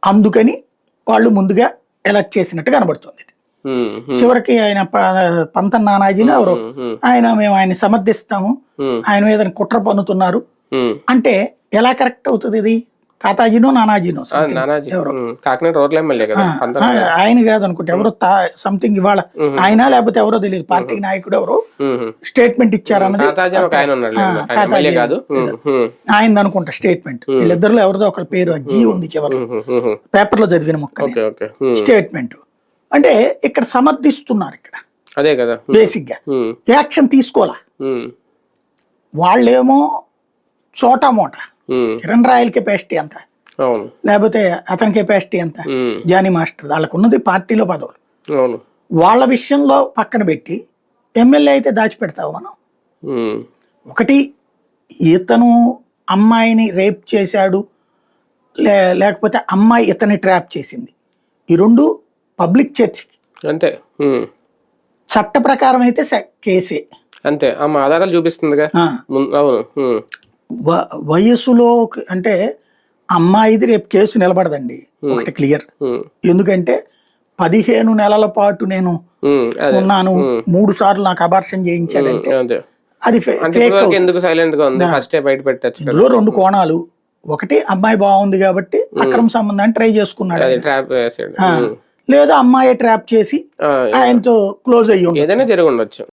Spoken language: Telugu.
అందుకని వాళ్ళు ముందుగా ఎలక్ట్ చేసినట్టు కనబడుతుంది. చివరికి ఆయన పంత నానాజీని ఎవరు ఆయన మేము ఆయన సమర్థిస్తాము, ఆయన మీద కుట్ర పన్నుతున్నారు అంటే ఎలా కరెక్ట్ అవుతుంది? ఇది తాతాజీనో నానాజీనో ఎవరు ఆయన కాదు అనుకుంటే ఎవరో సంథింగ్ ఇవాళ ఆయన లేకపోతే ఎవరో తెలియదు పార్టీ నాయకుడు ఎవరో స్టేట్మెంట్ ఇచ్చారన్నది ఆయన అనుకుంటా స్టేట్మెంట్. వీళ్ళిద్దరిలో ఎవరిదో ఒక పేరు జీ ఉంది చివరి పేపర్ లో చదివిన మొక్క స్టేట్మెంట్. అంటే ఇక్కడ సమర్థిస్తున్నారు ఇక్కడ అదే కదా బేసిక్ గా యాక్షన్ తీసుకోవాలా. వాళ్ళేమో చోటా మోటా కిరణ్ రాయల్ కెపాసిటీ ఎంత, లేకపోతే అతని కెపాసిటీ ఎంత, జానీ మాస్టర్ వాళ్ళకు ఉన్నది పార్టీలో పదవులు. వాళ్ళ విషయంలో పక్కన పెట్టి ఎమ్మెల్యే అయితే దాచిపెడతావు మనం. ఒకటి ఇతను అమ్మాయిని రేప్ చేశాడు, లేకపోతే అమ్మాయి ఇతని ట్రాప్ చేసింది, ఈ రెండు పబ్లిక్ చర్చకి అంతే. చట్ట ప్రకారం అయితే కేసే అంతే, ఆధారాలు చూపిస్తుందిగా. వయసులో అంటే అమ్మాయిది రేపు కేసు నిలబడదండి, ఒకటి క్లియర్. ఎందుకంటే 15 నెలల పాటు నేను ఉన్నాను, 3 సార్లు నాకు అబార్షన్ చేయించాడంటే అది ఇందులో 2 కోణాలు. ఒకటి అమ్మాయి బాగుంది కాబట్టి అక్రమ సంబంధాన్ని ట్రై చేసుకున్నాడు, లేదా అమ్మాయి ట్రాప్ చేసి ఆయనతో క్లోజ్ అయ్యి ఏదైనా జరిగి ఉండొచ్చు.